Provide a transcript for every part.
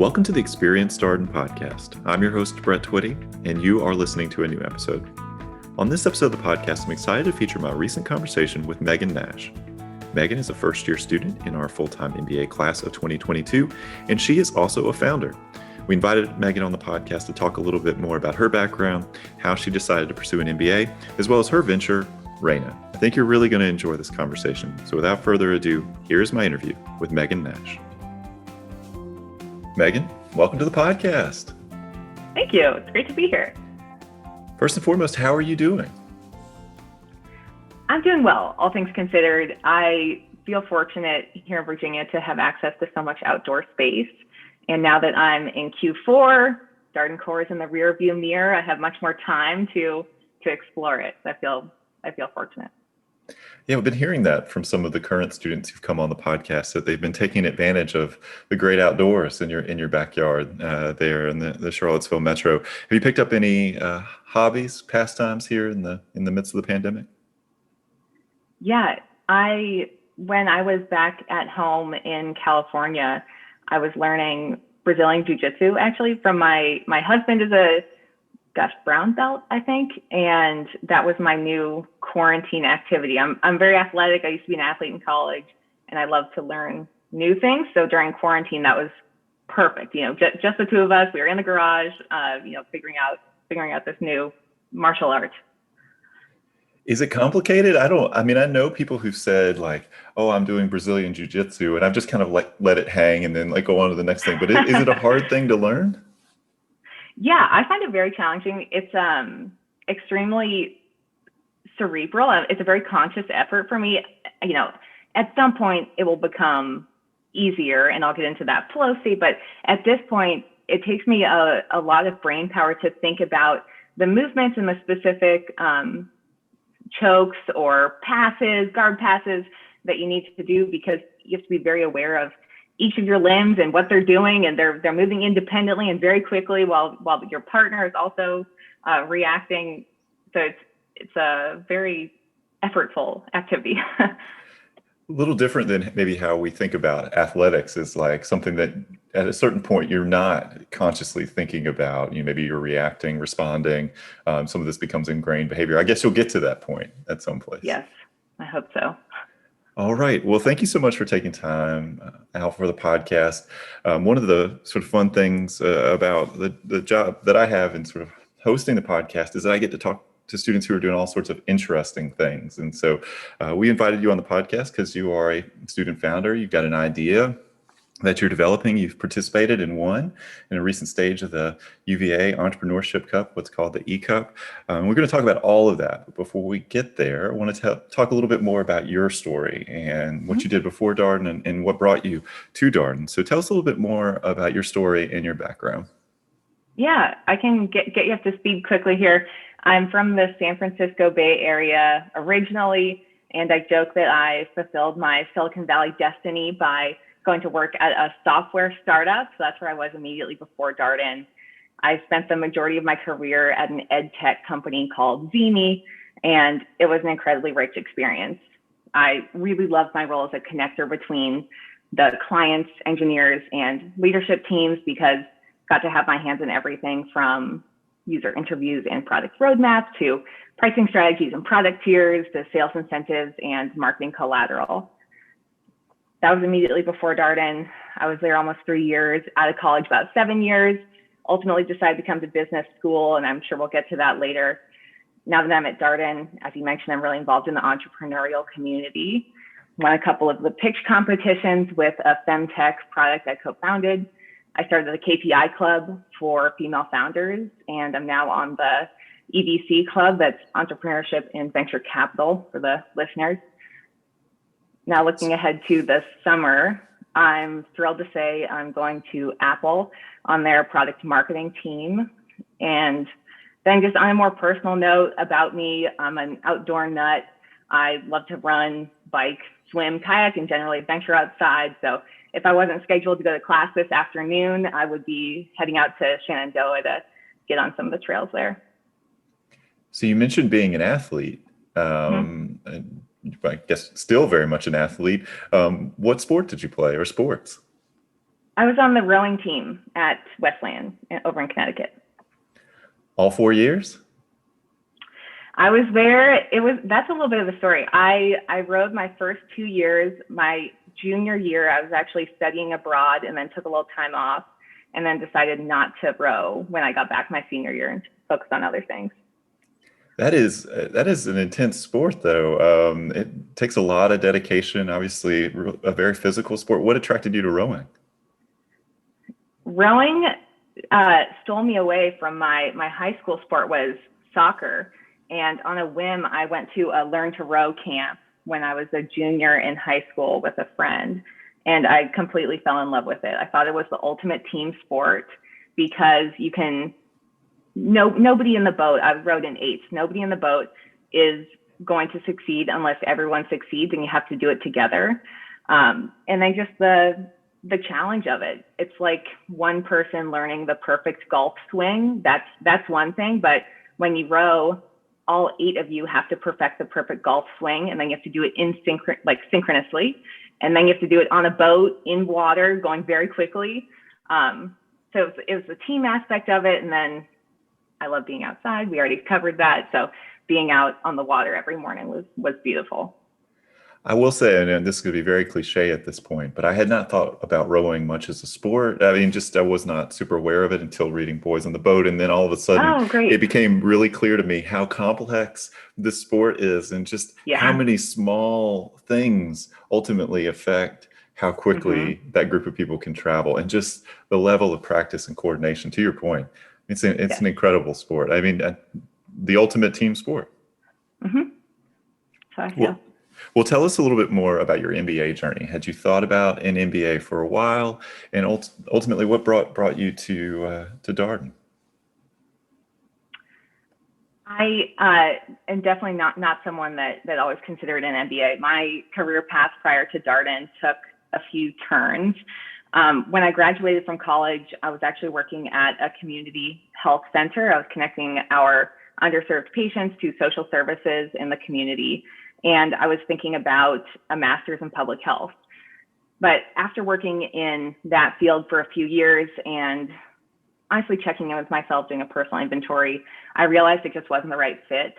Welcome to the Experience Darden podcast. I'm your host, Brett Twitty, and you are listening to a new episode. On this episode of the podcast, I'm excited to feature my recent conversation with Megan Nash. Megan is a first-year student in our full-time MBA class of 2022, and she is also a founder. We invited Megan on the podcast to talk a little bit more about her background, how she decided to pursue an MBA, as well as her venture, Rayna. I think you're really going to enjoy this conversation. So without further ado, here's my interview with Megan Nash. Megan, welcome to the podcast. Thank you. It's great to be here. First and foremost, how are you doing? I'm doing well, all things considered. I feel fortunate here in Virginia to have access to so much outdoor space. And now that I'm in Q4, Darden Core is in the rear view mirror, I have much more time to explore it. So I feel fortunate. Yeah, I've been hearing that from some of the current students who've come on the podcast, that they've been taking advantage of the great outdoors in your backyard there in the Charlottesville metro. Have you picked up any hobbies, pastimes here in the midst of the pandemic? Yeah, when I was back at home in California, I was learning Brazilian Jiu-Jitsu actually from my husband is a brown belt, I think. And that was my new quarantine activity. I'm very athletic. I used to be an athlete in college and I love to learn new things. So during quarantine, that was perfect. Just the two of us, we were in the garage, figuring out this new martial art. Is it complicated? I know people who've said like, oh, I'm doing Brazilian Jiu-Jitsu and I've just kind of like let it hang and then like go on to the next thing. But is it a hard thing to learn? Yeah, I find it very challenging. It's extremely cerebral. It's a very conscious effort for me. At some point it will become easier and I'll get into that flow state. But at this point, it takes me a lot of brain power to think about the movements and the specific chokes or passes, guard passes that you need to do, because you have to be very aware of each of your limbs and what they're doing, and they're moving independently and very quickly while your partner is also reacting. So it's a very effortful activity. A little different than maybe how we think about athletics, is like something that at a certain point you're not consciously thinking about. Maybe you're reacting, responding. Some of this becomes ingrained behavior. I guess you'll get to that point at some place. Yes, I hope so. All right. Well, thank you so much for taking time out for the podcast. One of the sort of fun things about the job that I have in sort of hosting the podcast is that I get to talk to students who are doing all sorts of interesting things. And so we invited you on the podcast because you are a student founder. You've got an idea that you're developing. You've participated in one in a recent stage of the UVA Entrepreneurship Cup, what's called the E-Cup. We're going to talk about all of that. But before we get there, I want to talk a little bit more about your story and what you did before Darden and what brought you to Darden. So tell us a little bit more about your story and your background. Yeah, I can get you up to speed quickly here. I'm from the San Francisco Bay Area originally, and I joke that I fulfilled my Silicon Valley destiny by going to work at a software startup. So that's where I was immediately before Darden. I spent the majority of my career at an ed tech company called Zini, and it was an incredibly rich experience. I really loved my role as a connector between the clients, engineers, and leadership teams, because I got to have my hands in everything from user interviews and product roadmaps to pricing strategies and product tiers to sales incentives and marketing collateral. That was immediately before Darden. I was there almost 3 years, out of college about 7 years, ultimately decided to come to business school, and I'm sure we'll get to that later. Now that I'm at Darden, as you mentioned, I'm really involved in the entrepreneurial community. Won a couple of the pitch competitions with a femtech product I co-founded. I started the KPI Club for female founders, and I'm now on the EVC Club, that's Entrepreneurship and Venture Capital for the listeners. Now looking ahead to this summer, I'm thrilled to say I'm going to Apple on their product marketing team. And then just on a more personal note about me, I'm an outdoor nut. I love to run, bike, swim, kayak, and generally venture outside. So if I wasn't scheduled to go to class this afternoon, I would be heading out to Shenandoah to get on some of the trails there. So you mentioned being an athlete. And I guess still very much an athlete. What sport did you play, or sports? I was on the rowing team at Westland over in Connecticut. All 4 years? I was there. That's a little bit of the story. I rowed my first 2 years. My junior year, I was actually studying abroad and then took a little time off and then decided not to row when I got back my senior year and focused on other things. That is an intense sport, though. It takes a lot of dedication. Obviously, a very physical sport. What attracted you to rowing? Rowing stole me away from my high school sport was soccer. And on a whim, I went to a learn to row camp when I was a junior in high school with a friend. And I completely fell in love with it. I thought it was the ultimate team sport because you can, nobody in the boat, I rowed in eights, nobody in the boat is going to succeed unless everyone succeeds, and you have to do it together. And then just the challenge of it. It's like one person learning the perfect golf swing. That's one thing. But when you row, all 8 of you have to perfect the perfect golf swing, and then you have to do it synchronously. And then you have to do it on a boat, in water, going very quickly. So it was the team aspect of it. And then I love being outside. We already covered that. So being out on the water every morning was beautiful. I will say, and this could be very cliche at this point, but I had not thought about rowing much as a sport. I mean, I was not super aware of it until reading Boys on the Boat. And then all of a sudden, it became really clear to me how complex this sport is and just how many small things ultimately affect how quickly that group of people can travel, and just the level of practice and coordination. To your point, it's an incredible sport. I mean, the ultimate team sport. So, yeah. Well, tell us a little bit more about your MBA journey. Had you thought about an MBA for a while, and ultimately, what brought you to Darden? I am definitely not someone that always considered an MBA. My career path prior to Darden took a few turns. When I graduated from college, I was actually working at a community health center. I was connecting our underserved patients to social services in the community. And I was thinking about a master's in public health. But after working in that field for a few years and honestly checking in with myself, doing a personal inventory, I realized it just wasn't the right fit.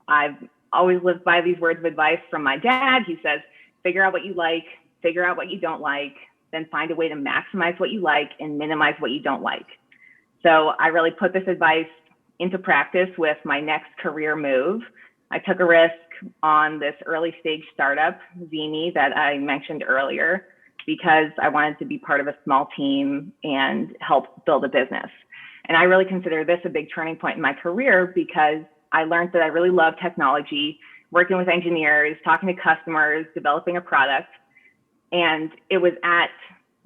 I've always lived by these words of advice from my dad. He says, figure out what you like, figure out what you don't like, then find a way to maximize what you like and minimize what you don't like. So I really put this advice into practice with my next career move. I took a risk on this early stage startup, Zimi, that I mentioned earlier, because I wanted to be part of a small team and help build a business. And I really consider this a big turning point in my career because I learned that I really love technology, working with engineers, talking to customers, developing a product. And it was at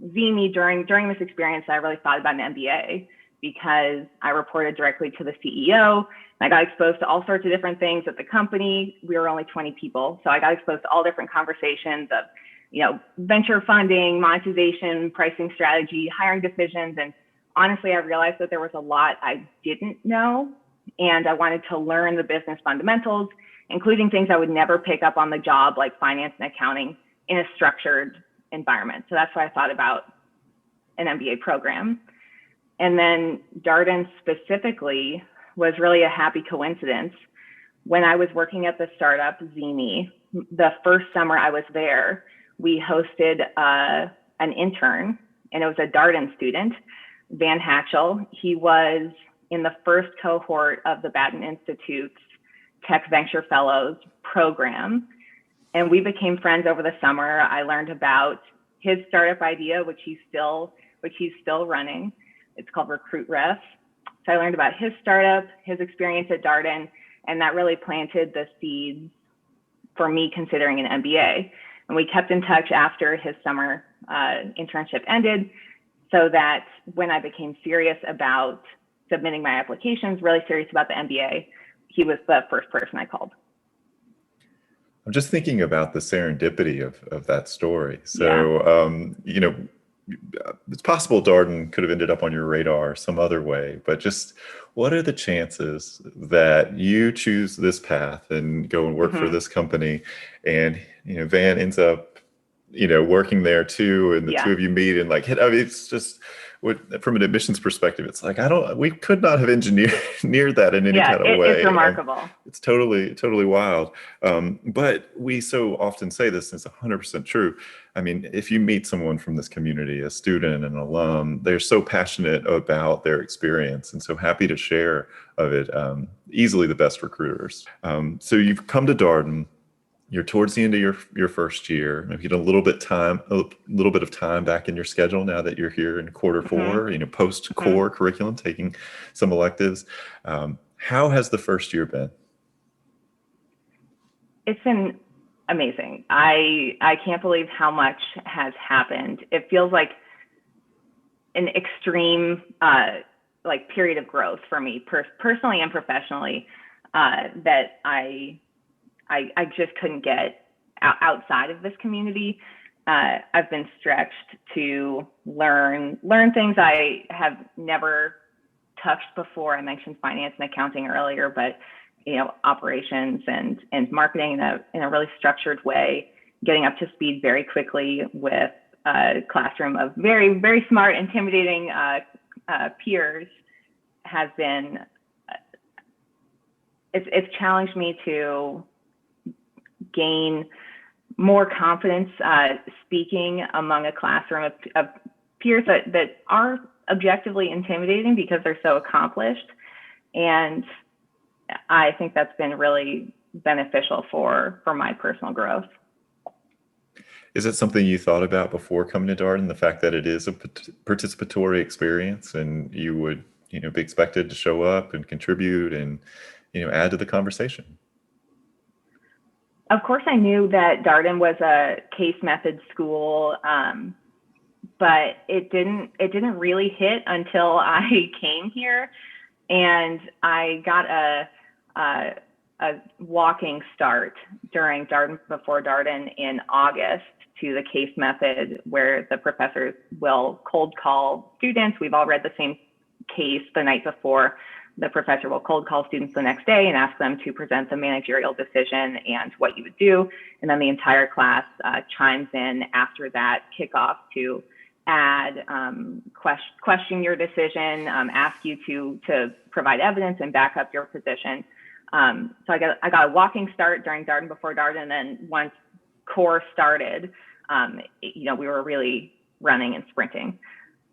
Zimi during this experience that I really thought about an MBA, because I reported directly to the CEO. I got exposed to all sorts of different things at the company. We were only 20 people. So I got exposed to all different conversations of, venture funding, monetization, pricing strategy, hiring decisions. And honestly, I realized that there was a lot I didn't know. And I wanted to learn the business fundamentals, including things I would never pick up on the job, like finance and accounting, in a structured environment. So that's why I thought about an MBA program. And then Darden specifically was really a happy coincidence. When I was working at the startup Zimi, the first summer I was there, we hosted an intern, and it was a Darden student, Van Hatchel. He was in the first cohort of the Batten Institute's Tech Venture Fellows program. And we became friends over the summer. I learned about his startup idea, which he's still running. It's called Recruit Ref. So I learned about his startup, his experience at Darden, and that really planted the seeds for me considering an MBA. And we kept in touch after his summer internship ended, so that when I became serious about submitting my applications, really serious about the MBA, he was the first person I called. I'm just thinking about the serendipity of that story. So, it's possible Darden could have ended up on your radar some other way, but just what are the chances that you choose this path and go and work for this company, and Van ends up working there too, and the Yeah. two of you meet and like hit. I mean, it's just from an admissions perspective, it's like we could not have engineered near that in any Yeah, kind of it's way. remarkable. It's totally wild. But we so often say this, and it's 100% true. I mean, if you meet someone from this community, a student, an alum, they're so passionate about their experience and so happy to share of it. Easily the best recruiters. So you've come to Darden. You're towards the end of your first year. Maybe get a little bit of time back in your schedule now that you're here in quarter four. Post core curriculum, taking some electives. How has the first year been? It's been amazing. I can't believe how much has happened. It feels like an extreme like period of growth for me personally and professionally that I just couldn't get outside of this community. I've been stretched to learn things I have never touched before. I mentioned finance and accounting earlier, but operations and marketing in a really structured way, getting up to speed very quickly with a classroom of very, very smart, intimidating peers has been, it's challenged me to gain more confidence speaking among a classroom of peers that are objectively intimidating because they're so accomplished. And I think that's been really beneficial for my personal growth. Is it something you thought about before coming to Darden, the fact that it is a participatory experience and you would, be expected to show up and contribute and, add to the conversation? Of course, I knew that Darden was a case method school, but it didn't really hit until I came here, and I got a walking start during Darden Before Darden in August to the case method, where the professors will cold call students. We've all read the same case the night before. The professor will cold call students the next day and ask them to present the managerial decision and what you would do. And then the entire class chimes in after that kickoff to add, question your decision, ask you to provide evidence and back up your position. So I got a walking start during Darden Before Darden, and then once core started, we were really running and sprinting.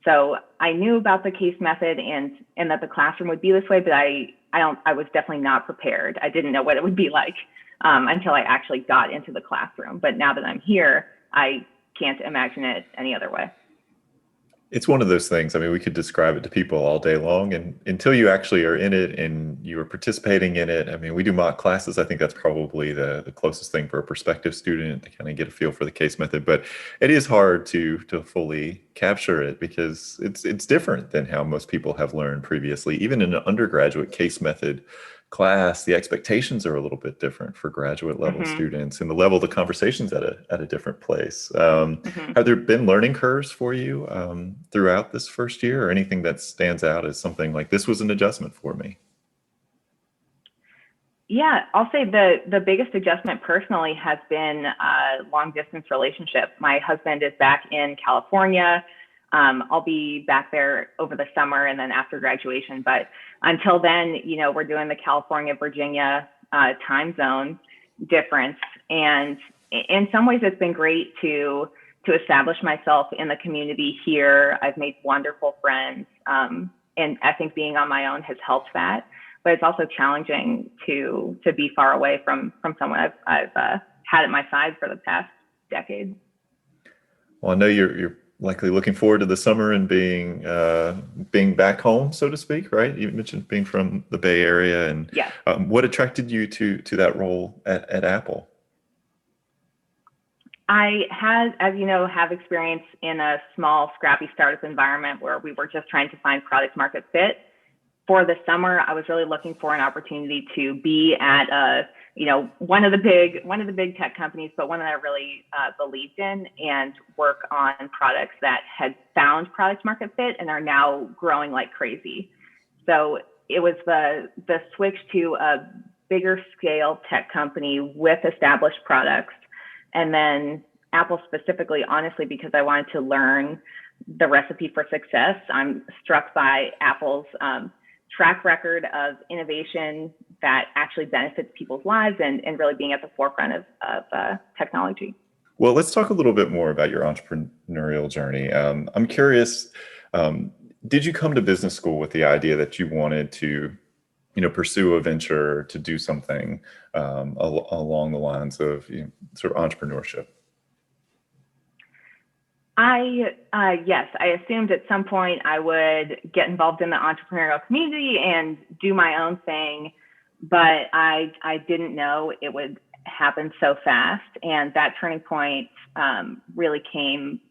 So I knew about the case method and that the classroom would be this way, but I was definitely not prepared. I didn't know what it would be like until I actually got into the classroom. But now that I'm here, I can't imagine it any other way. It's one of those things. I mean, we could describe it to people all day long, and until you actually are in it and you are participating in it. I mean, we do mock classes. I think that's probably the closest thing for a prospective student to kind of get a feel for the case method, but it is hard to fully capture it because it's different than how most people have learned previously. Even in an undergraduate case method class, the expectations are a little bit different for graduate level students, and the level of the conversations at a different place. Have there been learning curves for you throughout this first year, or anything that stands out as something like, this was an adjustment for me? Yeah, I'll say the biggest adjustment personally has been a long distance relationship. My husband is back in California. I'll be back there over the summer and then after graduation. But until then, we're doing the California, Virginia time zone difference. And in some ways, it's been great to establish myself in the community here. I've made wonderful friends. And I think being on my own has helped that. But it's also challenging to be far away from someone I've had at my side for the past decade. Well, I know you're likely looking forward to the summer and being back home, so to speak, right? You mentioned being from the Bay Area, and yeah. What attracted you to that role at Apple? I had, as you know, have experience in a small, scrappy startup environment where we were just trying to find product market fit. For the summer, I was really looking for an opportunity to be at one of the big tech companies, but one that I really believed in, and work on products that had found product market fit and are now growing like crazy. So it was the switch to a bigger scale tech company with established products, and then Apple specifically, honestly, because I wanted to learn the recipe for success. I'm struck by Apple's track record of innovation that actually benefits people's lives and really being at the forefront of technology. Well, let's talk a little bit more about your entrepreneurial journey. I'm curious, did you come to business school with the idea that you wanted to, pursue a venture, to do something along the lines of sort of entrepreneurship? Yes, I assumed at some point I would get involved in the entrepreneurial community and do my own thing, but I didn't know it would happen so fast. And that turning point really came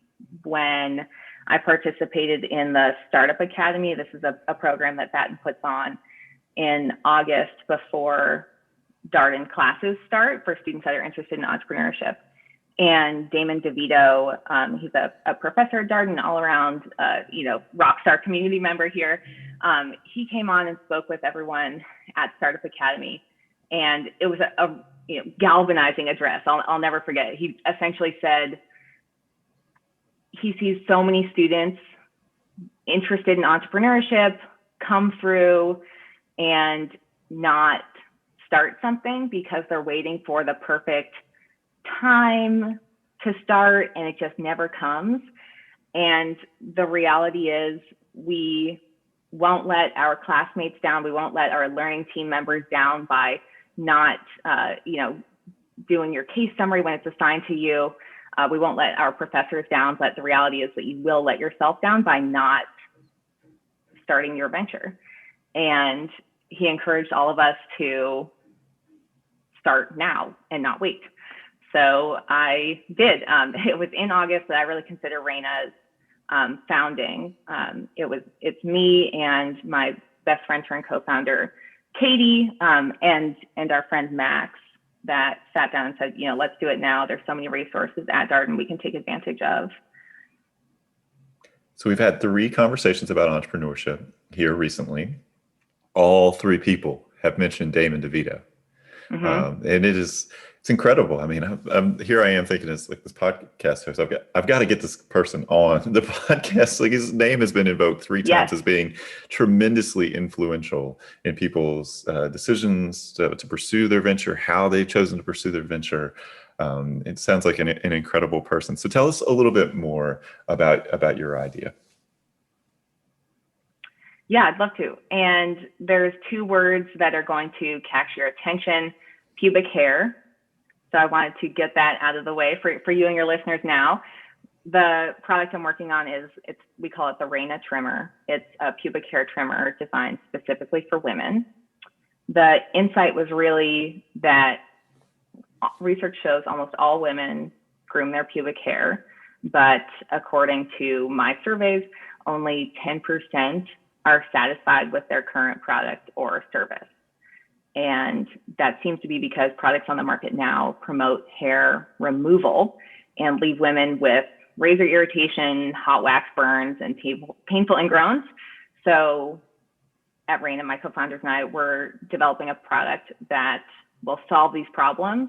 when I participated in the Startup Academy. This is a program that Batten puts on in August before Darden classes start for students that are interested in entrepreneurship. And Damon DeVito, he's a professor at Darden, all around, rock star community member here. He came on and spoke with everyone at Startup Academy, and it was a galvanizing address. I'll never forget it. He essentially said he sees so many students interested in entrepreneurship come through and not start something because they're waiting for the perfect time to start, and it just never comes. And the reality is we won't let our classmates down. We won't let our learning team members down by not, doing your case summary when it's assigned to you. We won't let our professors down, but the reality is that you will let yourself down by not starting your venture. And he encouraged all of us to start now and not wait. So I did. It was in August that I really consider Rayna's founding. It's me and my best friend turned co-founder, Katie, and our friend Max, that sat down and said, let's do it now. There's so many resources at Darden we can take advantage of. So we've had 3 conversations about entrepreneurship here recently. All 3 people have mentioned Damon DeVito. Mm-hmm. And it's incredible. I mean, here I am thinking, it's like this podcast host. I've got to get this person on the podcast. Like, his name has been invoked 3 times as being tremendously influential in people's decisions to pursue their venture, how they've chosen to pursue their venture. It sounds like an incredible person. So tell us a little bit more about your idea. Yeah, I'd love to. And there's 2 words that are going to catch your attention: pubic hair. So I wanted to get that out of the way for you and your listeners now. The product I'm working on we call it the Rayna trimmer. It's a pubic hair trimmer designed specifically for women. The insight was really that research shows almost all women groom their pubic hair, but according to my surveys, only 10% are satisfied with their current product or service. And that seems to be because products on the market now promote hair removal and leave women with razor irritation, hot wax burns, and painful ingrowns. So at Rayna, my co-founders and I, were developing a product that will solve these problems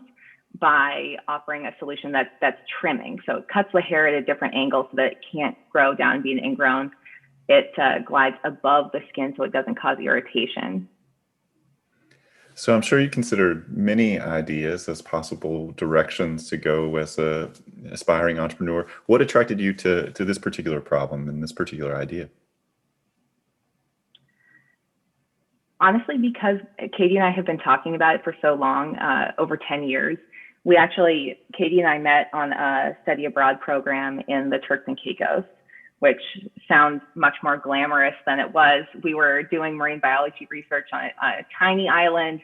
by offering a solution that's trimming. So it cuts the hair at a different angle so that it can't grow down and be an ingrown. It glides above the skin so it doesn't cause irritation. So I'm sure you considered many ideas as possible directions to go as a aspiring entrepreneur. What attracted you to this particular problem and this particular idea? Honestly, because Katie and I have been talking about it for so long, over 10 years. Katie and I met on a study abroad program in the Turks and Caicos, which sounds much more glamorous than it was. We were doing marine biology research on a tiny island.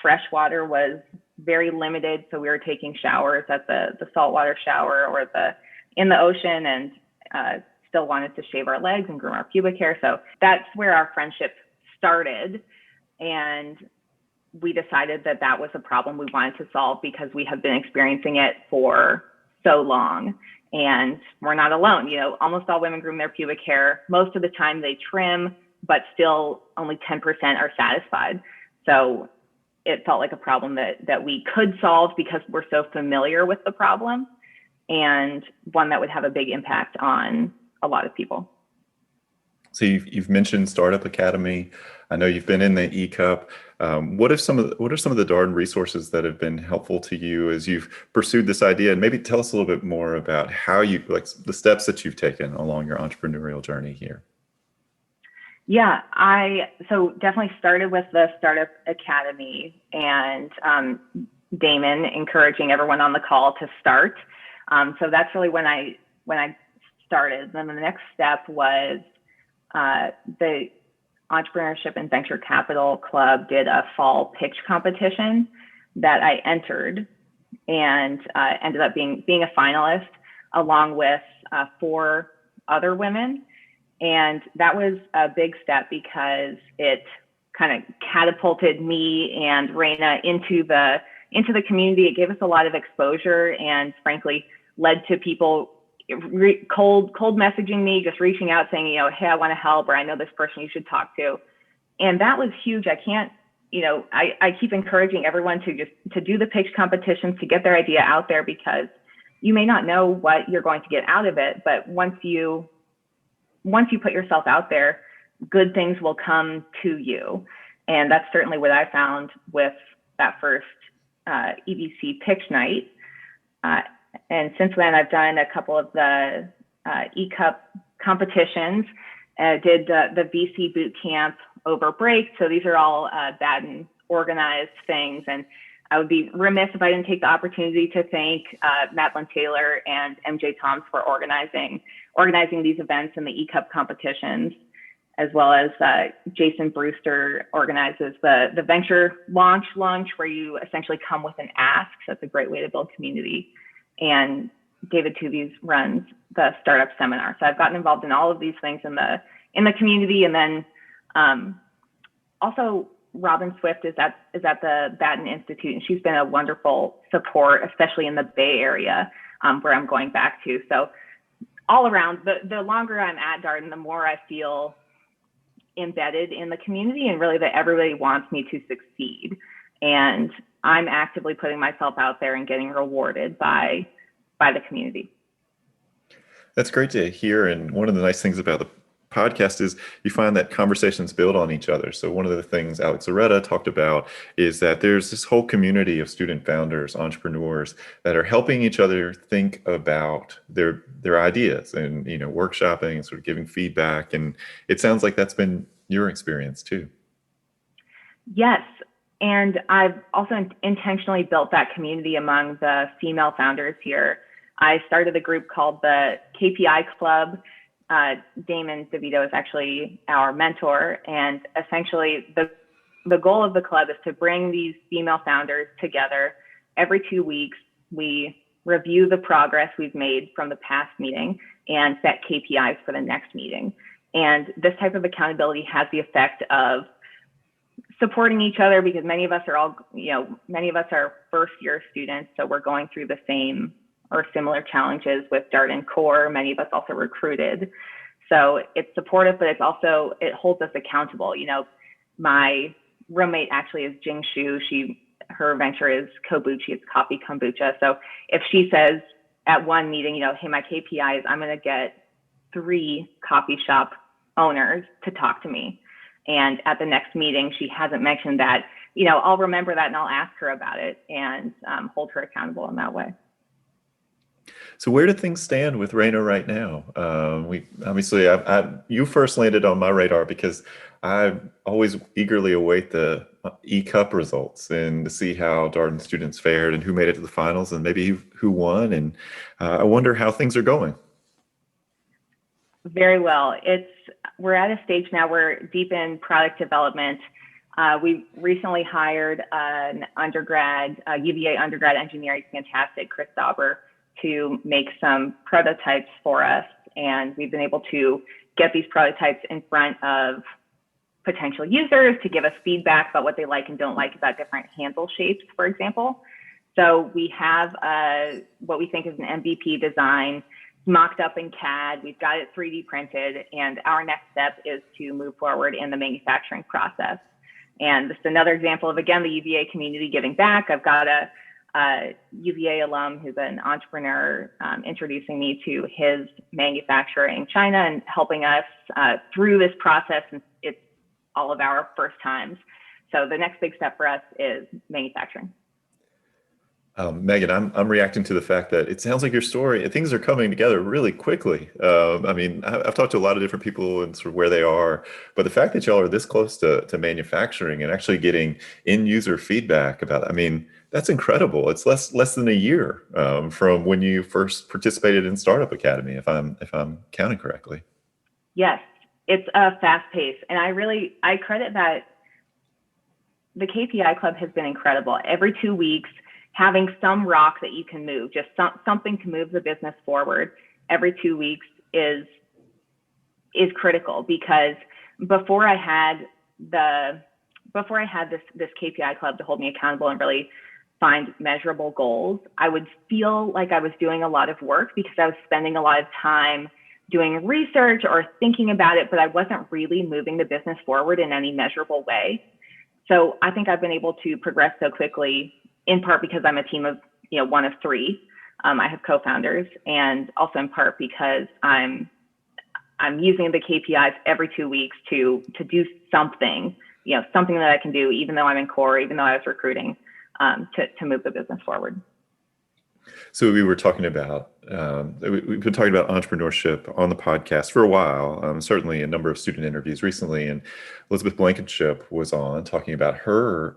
Fresh water was very limited, so we were taking showers at the saltwater shower or in the ocean, and still wanted to shave our legs and groom our pubic hair. So that's where our friendship started, and we decided that was a problem we wanted to solve because we have been experiencing it for so long. And we're not alone. Almost all women groom their pubic hair. Most of the time they trim, but still only 10% are satisfied. So it felt like a problem that we could solve because we're so familiar with the problem. and one that would have a big impact on a lot of people. So you've mentioned Startup Academy. I know you've been in the eCup. What are some of the Darden resources that have been helpful to you as you've pursued this idea? And maybe tell us a little bit more about how you, like, the steps that you've taken along your entrepreneurial journey here. Yeah, I so definitely started with the Startup Academy, and Damon encouraging everyone on the call to start. So that's really when I started. Then the next step was the Entrepreneurship and Venture Capital Club did a fall pitch competition that I entered, and ended up being a finalist along with 4 other women. And that was a big step because it kind of catapulted me and Rayna into the community. It gave us a lot of exposure, and frankly led to people cold messaging me, just reaching out saying, hey, I want to help, or I know this person you should talk to. And that was huge. I can't, I keep encouraging everyone to do the pitch competitions, to get their idea out there, because you may not know what you're going to get out of it, but once you put yourself out there, good things will come to you. And that's certainly what I found with that first EVC pitch night. And since then, I've done a couple of the eCup competitions. Did the VC boot camp over break. So these are all Darden organized things. And I would be remiss if I didn't take the opportunity to thank Madeline Taylor and MJ Toms for organizing these events and the eCup competitions, as well as Jason Brewster organizes the venture launch lunch, where you essentially come with an ask. So that's a great way to build community. And David Tubies runs the startup seminar. So I've gotten involved in all of these things in the community. And then also Robin Swift is at the Darden Institute, and she's been a wonderful support, especially in the Bay Area, where I'm going back to. So all around, the longer I'm at Darden, the more I feel embedded in the community, and really that everybody wants me to succeed. And I'm actively putting myself out there and getting rewarded by the community. That's great to hear. And one of the nice things about the podcast is you find that conversations build on each other. So one of the things Alex Loretta talked about is that there's this whole community of student founders, entrepreneurs that are helping each other think about their ideas, and workshopping and sort of giving feedback. And it sounds like that's been your experience too. Yes. And I've also intentionally built that community among the female founders here. I started a group called the KPI Club. Damon DeVito is actually our mentor. And essentially the goal of the club is to bring these female founders together. Every 2 weeks, we review the progress we've made from the past meeting and set KPIs for the next meeting. And this type of accountability has the effect of supporting each other, because many of us are first year students. So we're going through the same or similar challenges with Darden Core. Many of us also recruited. So it's supportive, but it holds us accountable. My roommate actually is Jing Shu. Her venture is Kobuchi, it's coffee kombucha. So if she says at one meeting, hey, my KPI is I'm going to get 3 coffee shop owners to talk to me, and at the next meeting she hasn't mentioned that, I'll remember that and I'll ask her about it and hold her accountable in that way. So where do things stand with Rayna right now? We obviously, you first landed on my radar because I always eagerly await the eCup results and to see how Darden students fared and who made it to the finals and maybe who won. And I wonder how things are going. Very well. We're at a stage now, we're deep in product development. We recently hired an undergrad, UVA undergrad engineering, fantastic, Chris Dauber, to make some prototypes for us. And we've been able to get these prototypes in front of potential users to give us feedback about what they like and don't like about different handle shapes, for example. So we have what we think is an MVP design mocked up in CAD. We've got it 3D printed, and our next step is to move forward in the manufacturing process. And this is another example of, again, the UVA community giving back. I've got a UVA alum who's an entrepreneur, introducing me to his manufacturer in China and helping us through this process. And it's all of our first times. So the next big step for us is manufacturing. Megan, I'm reacting to the fact that it sounds like your story, things are coming together really quickly. I mean, I've talked to a lot of different people and sort of where they are, but the fact that y'all are this close to manufacturing and actually getting end user feedback about it, I mean, that's incredible. It's less than a year from when you first participated in Startup Academy, if I'm counting correctly. Yes, it's a fast pace, and I credit that the KPI Club has been incredible. Every 2 weeks, having some rock that you can move, just something to move the business forward every 2 weeks is critical, because before I had this KPI Club to hold me accountable and really find measurable goals, I would feel like I was doing a lot of work because I was spending a lot of time doing research or thinking about it, but I wasn't really moving the business forward in any measurable way. So I think I've been able to progress so quickly, in part because I'm a team of, one of three. I have co-founders, and also in part because I'm using the KPIs every 2 weeks to do something, something that I can do, even though I'm in core, even though I was recruiting, to move the business forward. So we've been talking about entrepreneurship on the podcast for a while, certainly a number of student interviews recently, and Elizabeth Blankenship was on talking about her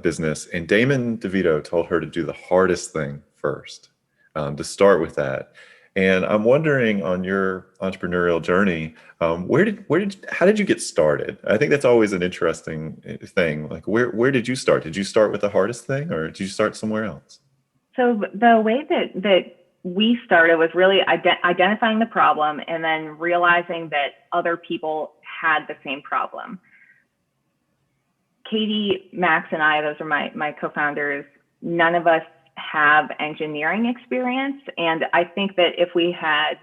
business, and Damon DeVito told her to do the hardest thing first, to start with that. And I'm wondering, on your entrepreneurial journey, how did you get started? I think that's always an interesting thing. Like, where did you start? Did you start with the hardest thing, or did you start somewhere else? So the way that we started was really identifying the problem and then realizing that other people had the same problem. Katie, Max, and I, those are my co-founders, none of us have engineering experience. And I think that if we had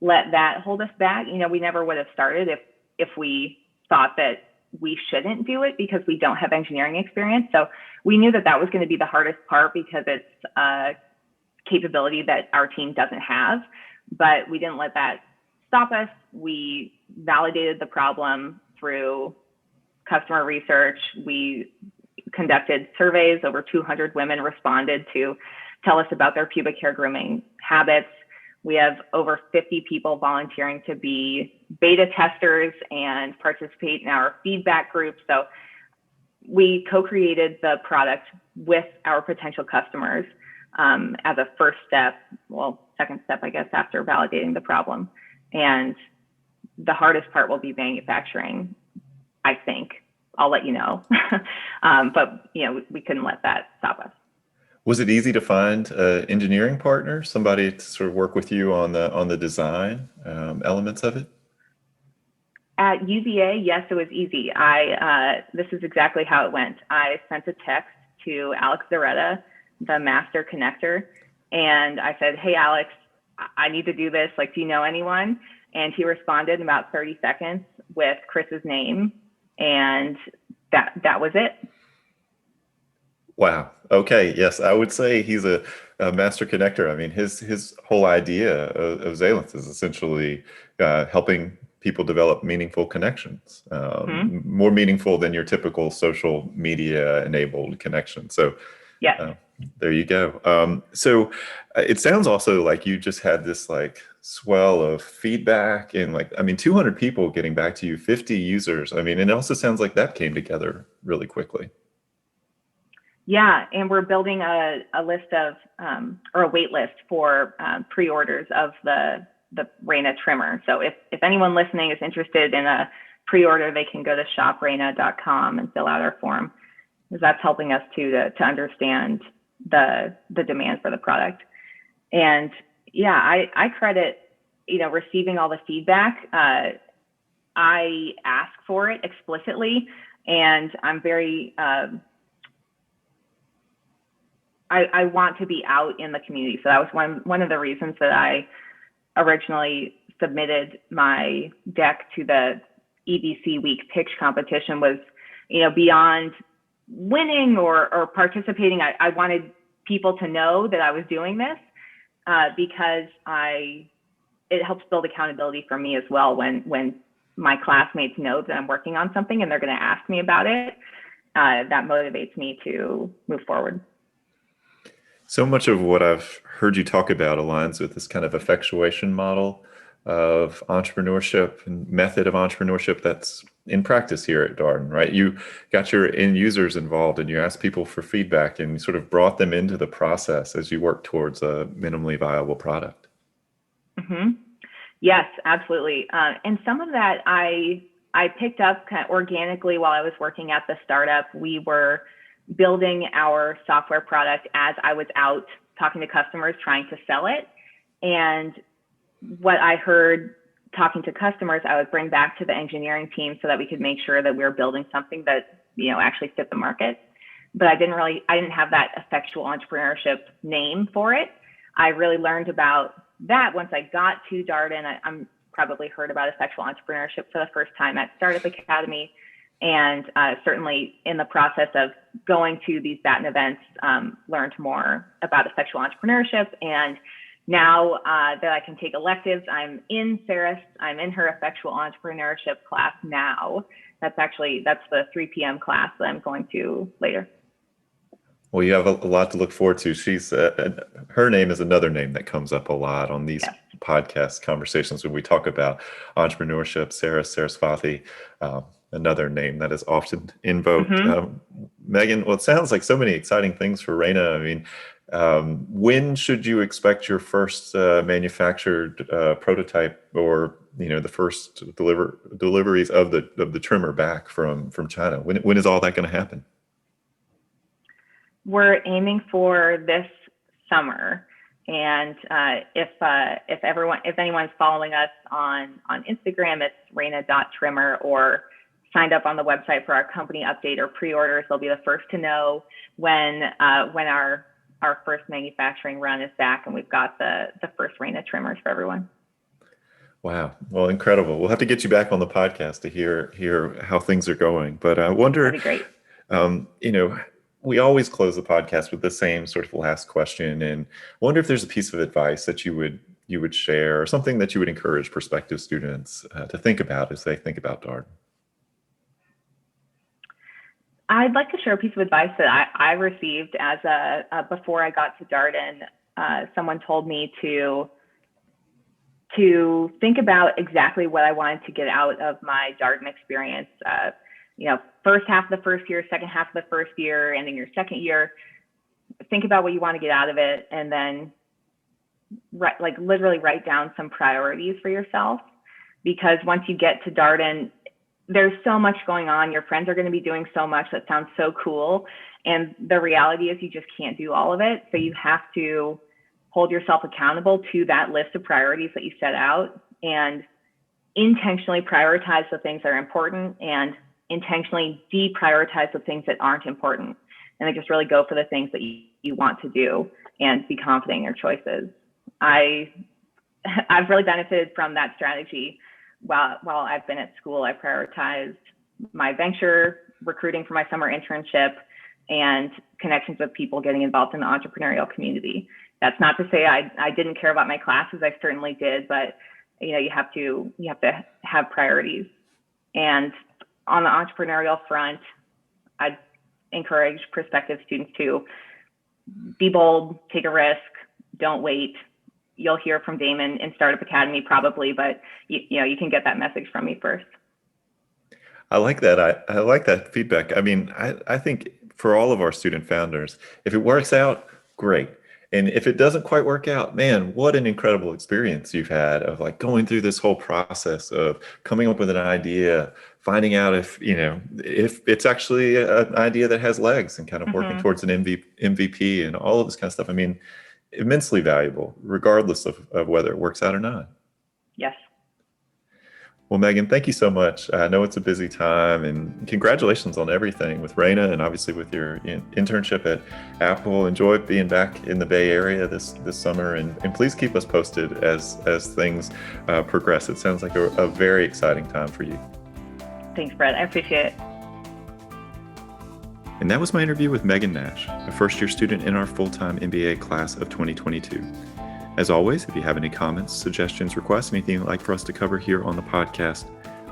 let that hold us back, we never would have started if we thought that we shouldn't do it because we don't have engineering experience. So we knew that was going to be the hardest part because it's a capability that our team doesn't have, but we didn't let that stop us. We validated the problem through customer research. We conducted surveys. Over 200 women responded to tell us about their pubic hair grooming habits. We have over 50 people volunteering to be beta testers and participate in our feedback group. So we co-created the product with our potential customers as a first step, second step, I guess, after validating the problem. And the hardest part will be manufacturing, I think. I'll let you know. But we couldn't let that stop us. Was it easy to find an engineering partner, somebody to sort of work with you on the design elements of it? At UVA, yes, it was easy. This is exactly how it went. I sent a text to Alex Zaretta, the master connector, and I said, "Hey, Alex, I need to do this. Like, do you know anyone?" And he responded in about 30 seconds with Chris's name, and that was it. Wow. Okay. Yes, I would say he's a master connector. I mean, his whole idea of Zalenth is essentially helping people develop meaningful connections, more meaningful than your typical social media enabled connection. So, yeah, there you go. So it sounds also like you just had this like swell of feedback and 200 people getting back to you, 50 users. I mean, and it also sounds like that came together really quickly. Yeah, and we're building a list of or a wait list for pre-orders of the Rayna trimmer. So if anyone listening is interested in a pre-order, they can go to shoprayna.com and fill out our form, because that's helping us to understand the demand for the product. And yeah, I credit receiving all the feedback. I ask for it explicitly, and I'm very I want to be out in the community. So that was one of the reasons that I originally submitted my deck to the EBC Week pitch competition was, beyond winning or participating, I wanted people to know that I was doing this, because it helps build accountability for me as well. When my classmates know that I'm working on something and they're going to ask me about it, that motivates me to move forward. So much of what I've heard you talk about aligns with this kind of effectuation model of entrepreneurship and method of entrepreneurship that's in practice here at Darden, right? You got your end users involved and you asked people for feedback and you sort of brought them into the process as you work towards a minimally viable product. Mm-hmm. Yes, absolutely. And some of that I picked up kind of organically while I was working at the startup. We were building our software product as I was out talking to customers trying to sell it. And what I heard talking to customers, I would bring back to the engineering team so that we could make sure that we were building something that, actually fit the market. But I didn't have that effectual entrepreneurship name for it. I really learned about that once I got to Darden. I'm probably heard about effectual entrepreneurship for the first time at Startup Academy. And certainly in the process of going to these Batten events, learned more about effectual entrepreneurship. And now that I can take electives, I'm in her effectual entrepreneurship class now. That's the 3 p.m. class that I'm going to later. Well, you have a lot to look forward to. She's her name is another name that comes up a lot on these podcast conversations when we talk about entrepreneurship. Sarah Sarasvathy, another name that is often invoked. Mm-hmm. Megan, well, it sounds like so many exciting things for Rayna. I mean, when should you expect your first manufactured prototype, or the first deliveries of the trimmer back from China? When is all that going to happen? We're aiming for this summer, and if anyone's following us on Instagram, it's Rayna.trimmer, or signed up on the website for our company update or pre-orders. They'll be the first to know when our first manufacturing run is back, and we've got the first Rayna trimmers for everyone. Wow. Well, incredible. We'll have to get you back on the podcast to hear how things are going. But I wonder, that'd be great. We always close the podcast with the same sort of last question, and I wonder if there's a piece of advice that you would share, or something that you would encourage prospective students to think about as they think about Darden. I'd like to share a piece of advice that I received as before I got to Darden. Someone told me to think about exactly what I wanted to get out of my Darden experience. First half of the first year, second half of the first year, and then your second year, think about what you want to get out of it, and then literally write down some priorities for yourself. Because once you get to Darden, there's so much going on. Your friends are going to be doing so much that sounds so cool. And the reality is you just can't do all of it. So you have to hold yourself accountable to that list of priorities that you set out, and intentionally prioritize the things that are important, and intentionally deprioritize the things that aren't important. And then just really go for the things that you want to do, and be confident in your choices. I've really benefited from that strategy. While I've been at school, I prioritized my venture, recruiting for my summer internship, and connections with people getting involved in the entrepreneurial community. That's not to say I didn't care about my classes. I certainly did, but you have to have priorities. And on the entrepreneurial front, I'd encourage prospective students to be bold, take a risk, don't wait. You'll hear from Damon in Startup Academy probably, but you can get that message from me first. I like that. I like that feedback. I mean, I think for all of our student founders, if it works out, great. And if it doesn't quite work out, man, what an incredible experience you've had of going through this whole process of coming up with an idea, finding out if it's actually an idea that has legs, and kind of working towards an MVP and all of this kind of stuff. I mean, immensely valuable, regardless of whether it works out or not. Yes. Well, Megan, thank you so much. I know it's a busy time, and congratulations on everything with Rayna, and obviously with your internship at Apple. Enjoy being back in the Bay Area this summer, and please keep us posted as things progress. It sounds like a very exciting time for you. Thanks, Brett. I appreciate it. And that was my interview with Megan Nash, a first-year student in our full-time MBA class of 2022. As always, if you have any comments, suggestions, requests, anything you'd like for us to cover here on the podcast,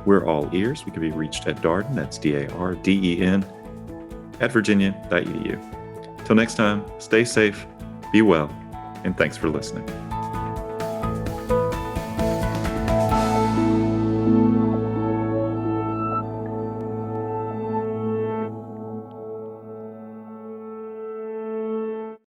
we're all ears. We can be reached at Darden, that's Darden, at virginia.edu. Till next time, stay safe, be well, and thanks for listening.